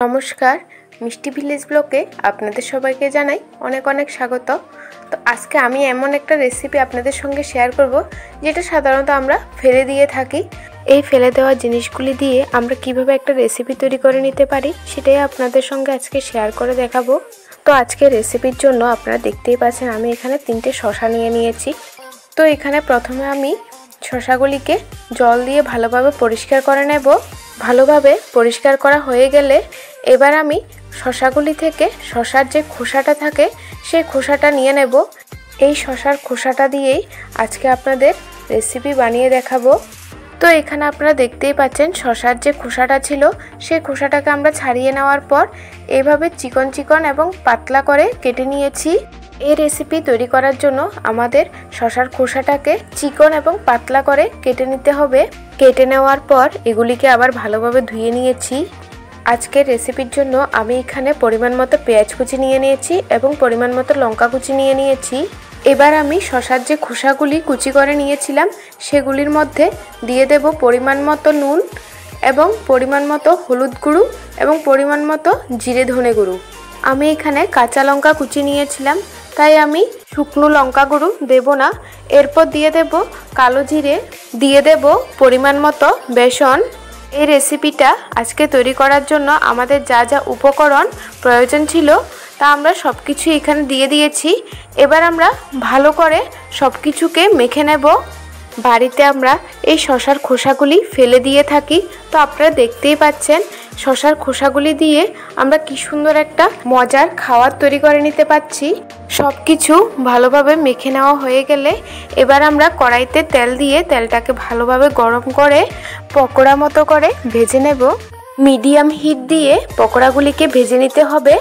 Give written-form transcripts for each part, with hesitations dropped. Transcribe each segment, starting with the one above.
নমস্কার, মিষ্টি ভিলেজ ব্লগে আপনাদের সবাইকে জানাই অনেক অনেক স্বাগত। তো আজকে আমি এমন একটা রেসিপি আপনাদের সঙ্গে শেয়ার করব যেটা সাধারণত আমরা ফেলে দিয়ে থাকি। এই ফেলে দেওয়া জিনিসগুলি দিয়ে আমরা কিভাবে একটা রেসিপি তৈরি করে নিতে পারি সেটাই আপনাদের সঙ্গে আজকে শেয়ার করে দেখাবো। তো আজকে রেসিপির জন্য আপনারা দেখতেই পাচ্ছেন আমি এখানে 3টে শসা নিয়ে নিয়েছি। তো এখানে প্রথমে আমি শসাগুলিকে জল দিয়ে ভালোভাবে পরিষ্কার করে নেব। ভালোভাবে পরিষ্কার করা হয়ে গেলে এবার আমি শসাগুলি থেকে শসার যে খোসাটা থাকে সেই খোসাটা নিয়ে নেব। এই শসার খোসাটা দিয়েই আজকে আপনাদের রেসিপি বানিয়ে দেখাবো। তো এখানে আপনারা দেখতেই পাচ্ছেন শসার যে খোসাটা ছিল সেই খোসাটাকে আমরা ছাড়িয়ে নেওয়ার পর এইভাবে চিকন চিকন এবং পাতলা করে কেটে নিয়েছি। এই রেসিপি তৈরি করার জন্য আমাদের শসার খোসাটাকে চিকন এবং পাতলা করে কেটে নিতে হবে। কেটে নেওয়ার পর এগুলিকে আবার ভালোভাবে ধুয়ে নিয়েছি। আজকের রেসিপির জন্য আমি এখানে পরিমাণ মতো পেঁয়াজ কুচি নিয়ে নিয়েছি এবং পরিমাণ মতো লঙ্কা কুচি নিয়ে নিয়েছি। এবার আমি শসার যে খোসাগুলি কুচি করে নিয়েছিলাম সেগুলির মধ্যে দিয়ে দেব পরিমাণ মতো নুন এবং পরিমাণ মতো হলুদ গুঁড়ো এবং পরিমাণ মতো জিরে ধনে গুঁড়ো। আমি এখানে কাঁচা লঙ্কা কুচি নিয়েছিলাম, তাই আমি শুকনো লঙ্কা গুঁড়ো দেব না। এরপর দিয়ে দেব কালো জিরে, দিয়ে দেব পরিমাণ মতো বেসন। এই রেসিপিটা আজকে তৈরি করার জন্য আমাদের যা যা উপকরণ প্রয়োজন ছিল তা আমরা সব কিছু এখানে দিয়ে দিয়েছি। এবার আমরা ভালো করে সব কিছুকে মেখে নেব। বাড়িতে আমরা এই শসার খোসাগুলি ফেলে দিয়ে থাকি, তো আপনারা দেখতেই পাচ্ছেন শসার খোসাগুলি দিয়ে আমরা কি সুন্দর একটা মজার খাবার তৈরি করে নিতে পারছি। সব কিছু ভালোভাবে মেখে নেওয়া হয়ে গেলে এবার আমরা কড়াইতে তেল দিয়ে তেলটাকে ভালোভাবে গরম করে পকোড়া মতো করে ভেজে নেব। মিডিয়াম হিট দিয়ে পকোড়াগুলিকে ভেজে নিতে হবে।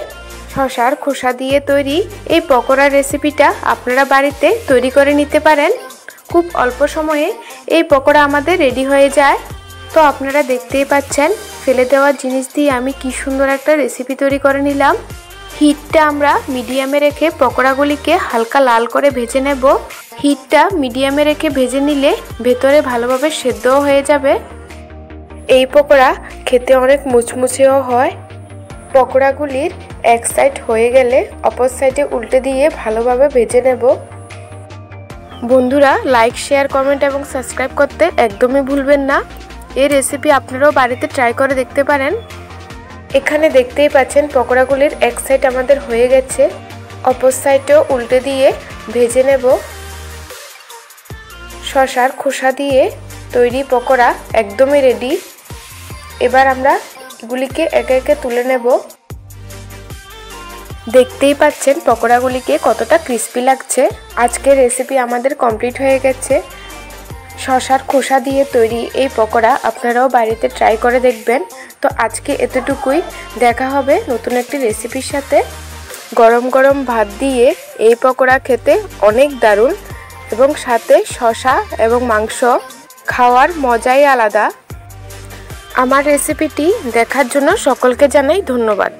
শসার খোসা দিয়ে তৈরি এই পকোড়ার রেসিপিটা আপনারা বাড়িতে তৈরি করে নিতে পারেন। খুব অল্প সময়ে এই পকোড়া আমাদের রেডি হয়ে যায়। তো আপনারা দেখতেই পাচ্ছেন ফেলে দেওয়া জিনিস দিয়ে আমি কি সুন্দর একটা রেসিপি তৈরি করে নিলাম। হিটটা আমরা মিডিয়ামে রেখে পকোড়াগুলিকে হালকা লাল করে ভেজে নেব। হিটটা মিডিয়ামে রেখে ভেজে নিলে ভেতরে ভালোভাবে সেদ্ধও হয়ে যাবে। এই পকোড়া খেতে অনেক মুচমুচেও হয়। পকোড়াগুলির এক সাইড হয়ে গেলে অপর সাইডে উল্টে দিয়ে ভালোভাবে ভেজে নেব। বন্ধুরা, লাইক, শেয়ার, কমেন্ট এবং সাবস্ক্রাইব করতে একদমই ভুলবেন না। এই রেসিপি আপনারাও বাড়িতে ট্রাই করে দেখতে পারেন। এখানে দেখতেই পাচ্ছেন পকোড়াগুলির এক সাইড আমাদের হয়ে গেছে, অপর সাইডেও উল্টে দিয়ে ভেজে নেব। শসার খোসা দিয়ে তৈরি পকোড়া একদমই রেডি। এবার আমরা এগুলিকে একে একে তুলে নেব। দেখতেই পাচ্ছেন পকোড়াগুলিকে কতটা ক্রিস্পি লাগছে। আজকের রেসিপি আমাদের কমপ্লিট হয়ে গেছে। শসার খোসা দিয়ে তৈরি এই পকোড়া আপনারাও বাড়িতে ট্রাই করে দেখবেন। তো আজকে এতটুকুই, দেখা হবে নতুন একটি রেসিপির সাথে। গরম গরম ভাত দিয়ে এই পকোড়া খেতে অনেক দারুণ এবং সাথে শসা এবং মাংস খাওয়ার মজাই আলাদা। আমার রেসিপিটি দেখার জন্য সকলকে জানাই ধন্যবাদ।